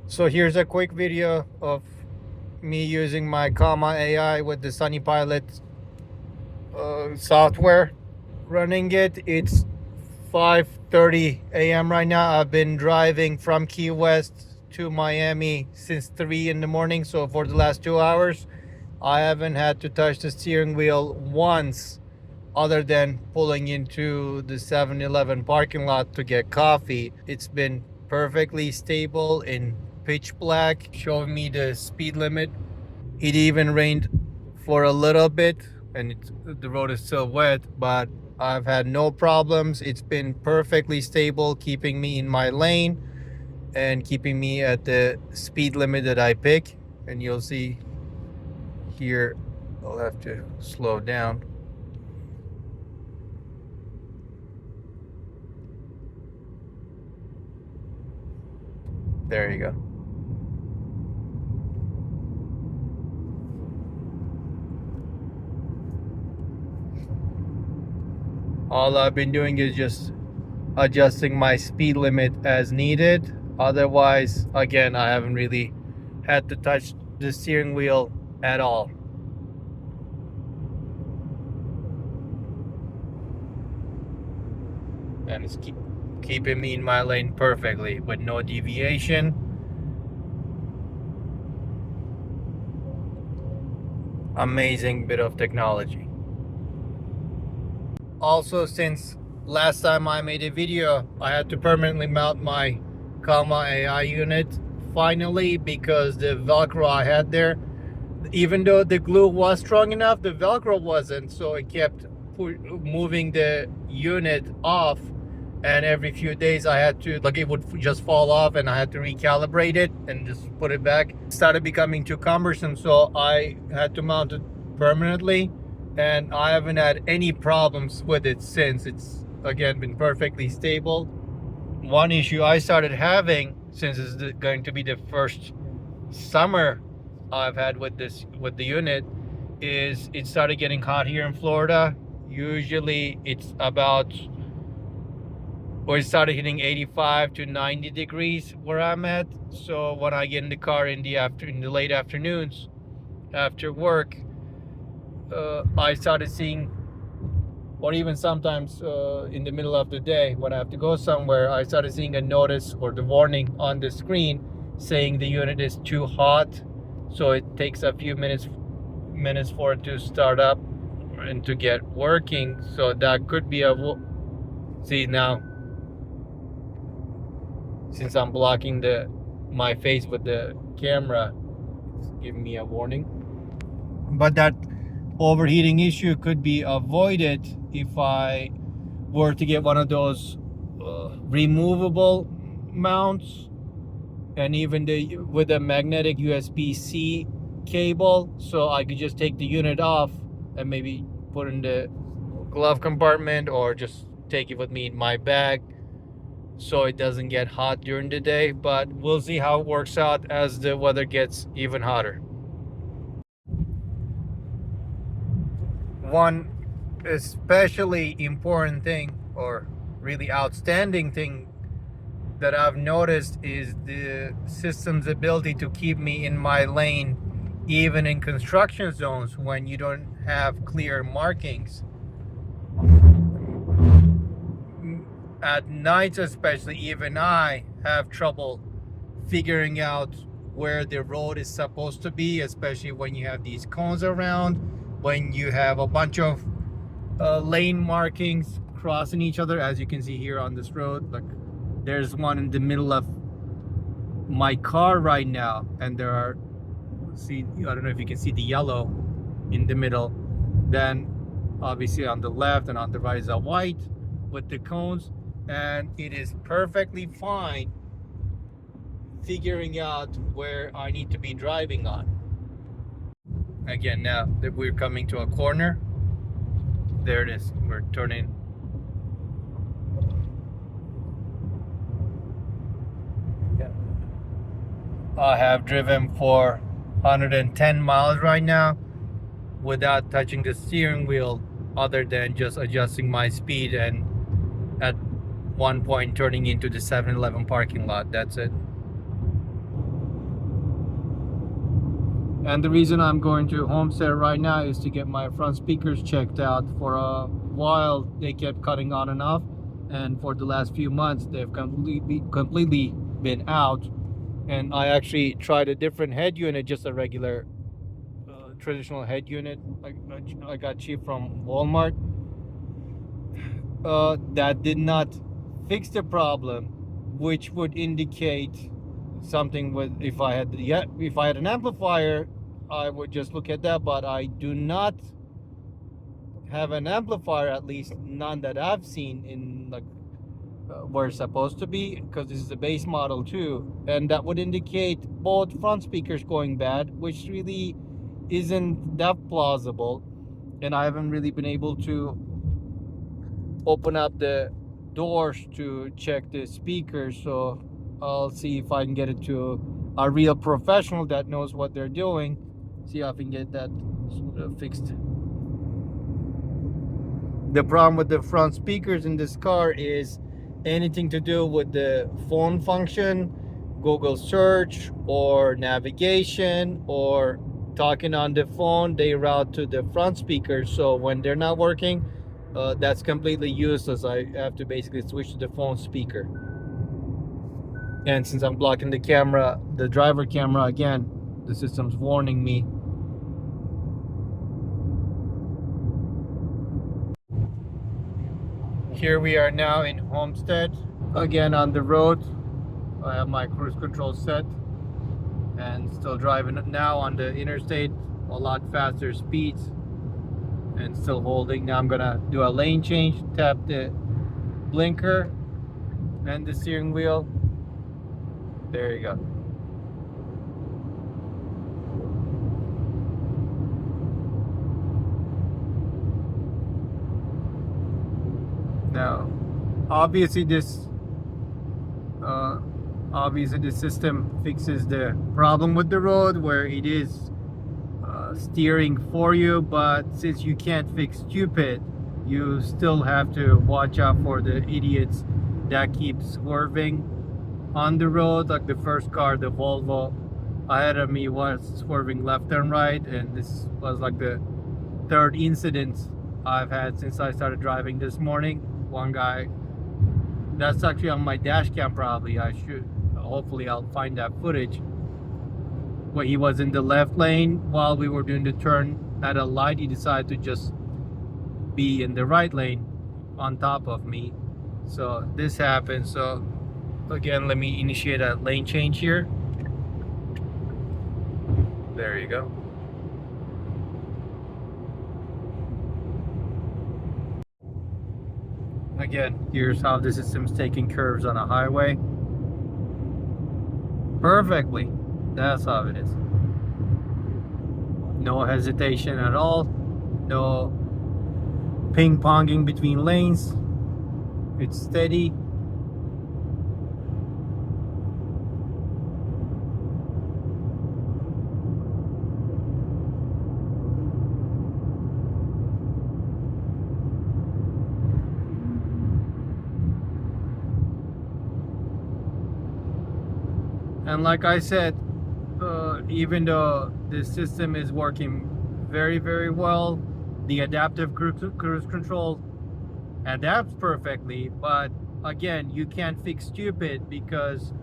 So here's a quick video of me using my Comma AI with the Sunny Pilot software. Running it. It's 5:30 a.m. right now. I've been driving from Key West to Miami since 3 in the morning. So for the last 2 hours, I haven't had to touch the steering wheel once, other than pulling into the 7-Eleven parking lot to get coffee. It's been perfectly stable in pitch black, showing me the speed limit. It even rained for a little bit, and the road is still wet, but I've had no problems. It's been perfectly stable, keeping me in my lane and keeping me at the speed limit that I pick. And you'll see here, I'll have to slow down. There you go. All I've been doing is just adjusting my speed limit as needed. Otherwise, again, I haven't really had to touch the steering wheel at all. And it's keeping me in my lane perfectly with no deviation. Amazing bit of technology. Also, since last time I made a video, I had to permanently mount my Comma AI unit finally, because the Velcro I had there, even though the glue was strong enough, the Velcro wasn't, so it kept moving the unit off, and every few days I had to, like, it would just fall off and I had to recalibrate it and just put it back. It started becoming too cumbersome, so I had to mount it permanently, and I haven't had any problems with it since. It's again been perfectly stable. One issue I started having, since it's going to be the first summer I've had with the unit, is it started getting hot here in Florida. Usually it's about, or it started hitting 85 to 90 degrees where I'm at. So when I get in the car in the late afternoons after work, I started seeing, or even sometimes in the middle of the day when I have to go somewhere, I started seeing a notice or the warning on the screen saying the unit is too hot. So it takes a few minutes for it to start up and to get working. So that could be see now, since I'm blocking my face with the camera, it's giving me a warning. But that overheating issue could be avoided if I were to get one of those removable mounts, and even with a magnetic USB-C cable, so I could just take the unit off and maybe put in the glove compartment, or just take it with me in my bag so it doesn't get hot during the day. But we'll see how it works out as the weather gets even hotter. One especially important thing, or really outstanding thing, that I've noticed is the system's ability to keep me in my lane even in construction zones when you don't have clear markings. At nights especially, even I have trouble figuring out where the road is supposed to be, especially when you have these cones around, when you have a bunch of lane markings crossing each other. As you can see here on this road, like, there's one in the middle of my car right now, and there are, I don't know if you can see the yellow in the middle. Then obviously on the left and on the right is a white with the cones, and it is perfectly fine figuring out where I need to be driving on. Again, now that we're coming to a corner, there it is, we're turning. Yeah. I have driven for 110 miles right now without touching the steering wheel, other than just adjusting my speed and at one point turning into the 7-Eleven parking lot. That's it. And the reason I'm going to Homestead right now is to get my front speakers checked out. For a while they kept cutting on and off, and for the last few months they've completely been out. And I actually tried a different head unit, just a regular traditional head unit I got cheap from Walmart. That did not fix the problem, which would indicate something with, if I had an amplifier, I would just look at that. But I do not have an amplifier, at least none that I've seen in like where it's supposed to be, because this is a base model too, and that would indicate both front speakers going bad, which really isn't that plausible. And I haven't really been able to open up the doors to check the speakers, so I'll see if I can get it to a real professional that knows what they're doing, see if I can get that fixed. The problem with the front speakers in this car is anything to do with the phone function, Google search or navigation or talking on the phone, they route to the front speakers. So when they're not working, that's completely useless. I have to basically switch to the phone speaker. And since I'm blocking the camera, the driver camera, again, the system's warning me. Here we are now in Homestead, again on the road. I have my cruise control set and still driving now on the interstate, a lot faster speeds, and still holding. Now I'm gonna do a lane change, tap the blinker and the steering wheel. There you go. Now, obviously this system fixes the problem with the road where it is steering for you, but since you can't fix stupid, you still have to watch out for the idiots that keep swerving on the road. Like the first car, the Volvo ahead of me, was swerving left and right, and this was like the third incident I've had since I started driving this morning. One guy, that's actually on my dash cam, probably hopefully I'll find that footage, where he was in the left lane while we were doing the turn at a light. He decided to just be in the right lane on top of me. So this happened. So again, let me initiate a lane change here. There you go. Again, here's how the system's taking curves on a highway. Perfectly. That's how it is. No hesitation at all. No ping-ponging between lanes. It's steady. And like I said, even though the system is working very, very well, the adaptive cruise control adapts perfectly. But again, you can't fix stupid, because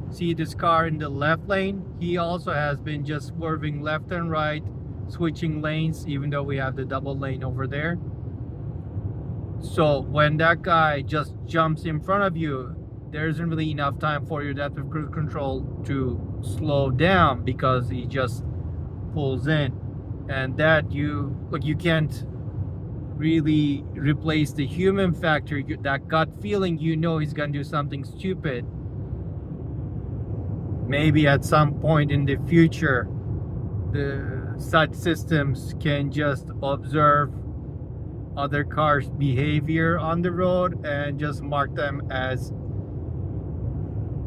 see this car in the left lane, he also has been just swerving left and right, switching lanes, even though we have the double lane over there. So when that guy just jumps in front of you, there isn't really enough time for your adaptive cruise control to slow down, because he just pulls in. And that you can't really replace the human factor, that gut feeling, he's gonna do something stupid. Maybe at some point in the future, such systems can just observe other cars' behavior on the road and just mark them as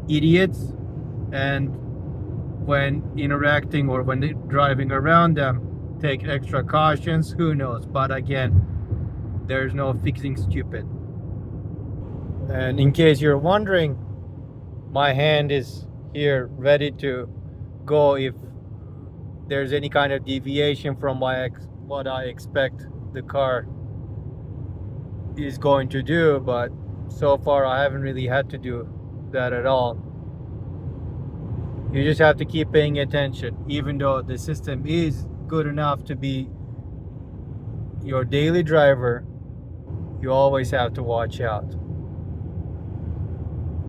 idiots, and when interacting or when driving around them, take extra cautions. Who knows? But again, there's no fixing stupid. And in case you're wondering, my hand is here ready to go if there's any kind of deviation from what I expect the car is going to do, but so far I haven't really had to do that at all. You just have to keep paying attention. Even though the system is good enough to be your daily driver, you always have to watch out.